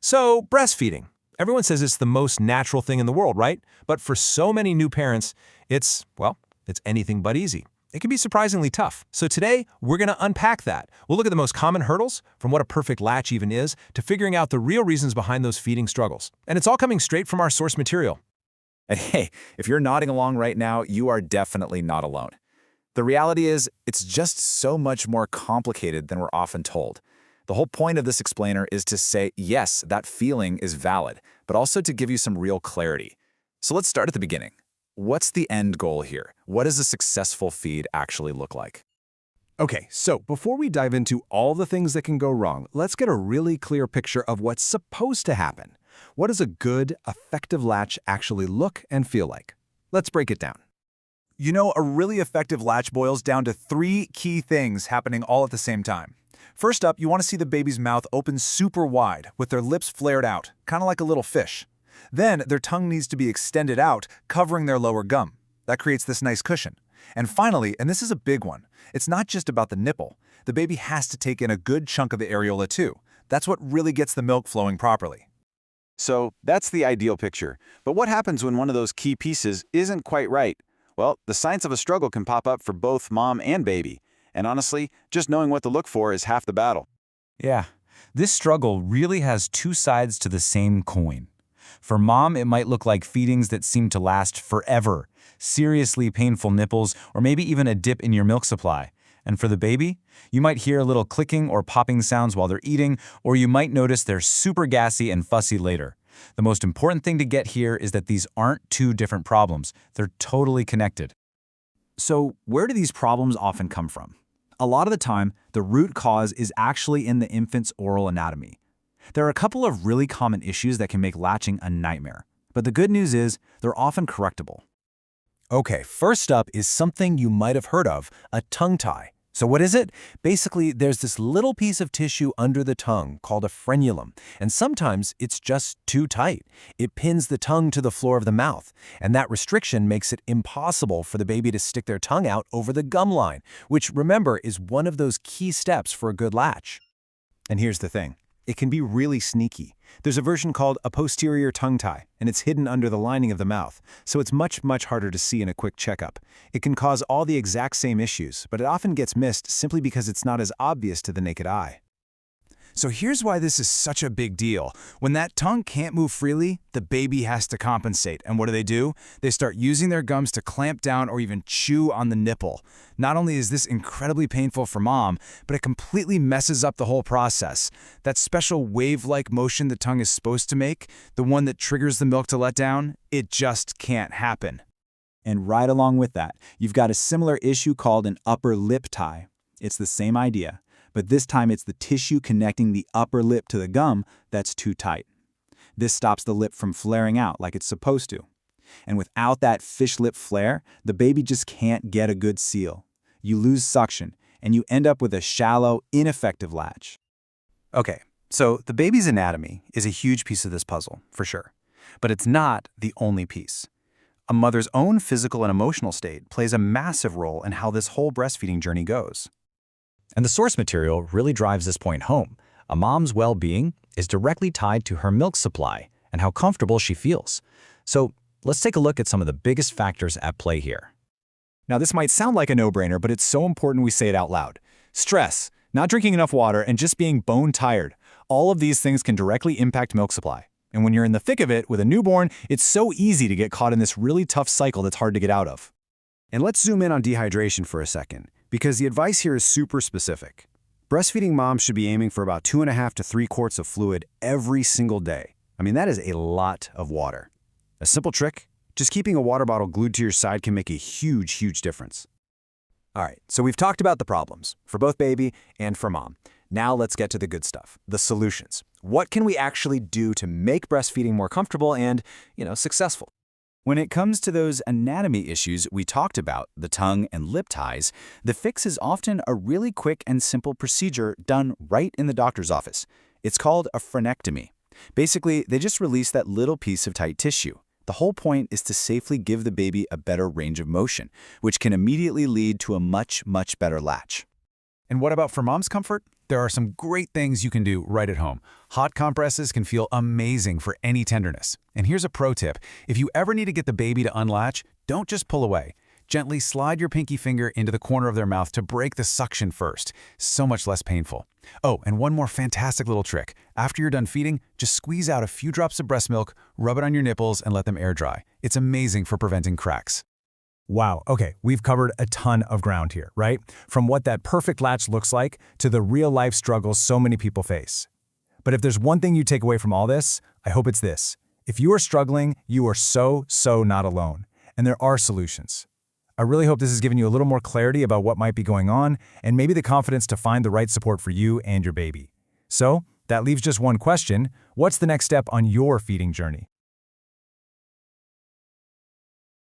So, breastfeeding. Everyone says it's the most natural thing in the world, right? But for so many new parents, it's anything but easy. It can be surprisingly tough. So today, we're going to unpack that. We'll look at the most common hurdles, from what a perfect latch even is, to figuring out the real reasons behind those feeding struggles. And it's all coming straight from our source material. And hey, if you're nodding along right now, you are definitely not alone. The reality is, it's just so much more complicated than we're often told. The whole point of this explainer is to say, yes, that feeling is valid, but also to give you some real clarity. So let's start at the beginning. What's the end goal here? What does a successful feed actually look like? Okay, so before we dive into all the things that can go wrong, let's get a really clear picture of what's supposed to happen. What does a good, effective latch actually look and feel like? Let's break it down. You know, a really effective latch boils down to 3 key things happening all at the same time. First up, you want to see the baby's mouth open super wide, with their lips flared out, kind of like a little fish. Then, their tongue needs to be extended out, covering their lower gum. That creates this nice cushion. And finally, and this is a big one, it's not just about the nipple. The baby has to take in a good chunk of the areola too. That's what really gets the milk flowing properly. So that's the ideal picture. But what happens when one of those key pieces isn't quite right? Well, the signs of a struggle can pop up for both mom and baby. And honestly, just knowing what to look for is half the battle. Yeah, this struggle really has 2 sides to the same coin. For mom, it might look like feedings that seem to last forever, seriously painful nipples, or maybe even a dip in your milk supply. And for the baby, you might hear little clicking or popping sounds while they're eating, or you might notice they're super gassy and fussy later. The most important thing to get here is that these aren't 2 different problems. They're totally connected. So where do these problems often come from? A lot of the time, the root cause is actually in the infant's oral anatomy. There are a couple of really common issues that can make latching a nightmare, but the good news is they're often correctable. Okay, first up is something you might have heard of, a tongue tie. So what is it? Basically, there's this little piece of tissue under the tongue called a frenulum, and sometimes it's just too tight. It pins the tongue to the floor of the mouth, and that restriction makes it impossible for the baby to stick their tongue out over the gum line, which, remember, is one of those key steps for a good latch. And here's the thing. It can be really sneaky. There's a version called a posterior tongue tie, and it's hidden under the lining of the mouth, so it's much harder to see in a quick checkup. It can cause all the exact same issues, but it often gets missed simply because it's not as obvious to the naked eye. So here's why this is such a big deal. When that tongue can't move freely, the baby has to compensate. And what do? They start using their gums to clamp down or even chew on the nipple. Not only is this incredibly painful for mom, but it completely messes up the whole process. That special wave-like motion the tongue is supposed to make, the one that triggers the milk to let down, it just can't happen. And right along with that, you've got a similar issue called an upper lip tie. It's the same idea, but this time it's the tissue connecting the upper lip to the gum that's too tight. This stops the lip from flaring out like it's supposed to. And without that fish lip flare, the baby just can't get a good seal. You lose suction, and you end up with a shallow, ineffective latch. Okay, so the baby's anatomy is a huge piece of this puzzle, for sure. But it's not the only piece. A mother's own physical and emotional state plays a massive role in how this whole breastfeeding journey goes. And the source material really drives this point home. A mom's well-being is directly tied to her milk supply and how comfortable she feels. So let's take a look at some of the biggest factors at play here. Now, this might sound like a no-brainer, but it's so important we say it out loud. Stress, not drinking enough water, and just being bone tired. All of these things can directly impact milk supply. And when you're in the thick of it with a newborn, it's so easy to get caught in this really tough cycle that's hard to get out of. And let's zoom in on dehydration for a second, because the advice here is super specific. Breastfeeding moms should be aiming for about 2.5 to 3 quarts of fluid every single day. I mean, that is a lot of water. A simple trick, just keeping a water bottle glued to your side can make a huge difference. All right, so we've talked about the problems for both baby and for mom. Now let's get to the good stuff, the solutions. What can we actually do to make breastfeeding more comfortable and, successful? When it comes to those anatomy issues we talked about, the tongue and lip ties, the fix is often a really quick and simple procedure done right in the doctor's office. It's called a frenectomy. Basically, they just release that little piece of tight tissue. The whole point is to safely give the baby a better range of motion, which can immediately lead to a much better latch. And what about for mom's comfort? There are some great things you can do right at home. Hot compresses can feel amazing for any tenderness. And here's a pro tip. If you ever need to get the baby to unlatch, don't just pull away. Gently slide your pinky finger into the corner of their mouth to break the suction first. So much less painful. Oh, and one more fantastic little trick. After you're done feeding, just squeeze out a few drops of breast milk, rub it on your nipples, and let them air dry. It's amazing for preventing cracks. Wow, okay, we've covered a ton of ground here, right? From what that perfect latch looks like to the real-life struggles so many people face. But if there's one thing you take away from all this, I hope it's this. If you are struggling, you are so not alone, and there are solutions. I really hope this has given you a little more clarity about what might be going on and maybe the confidence to find the right support for you and your baby. So, that leaves just one question. What's the next step on your feeding journey?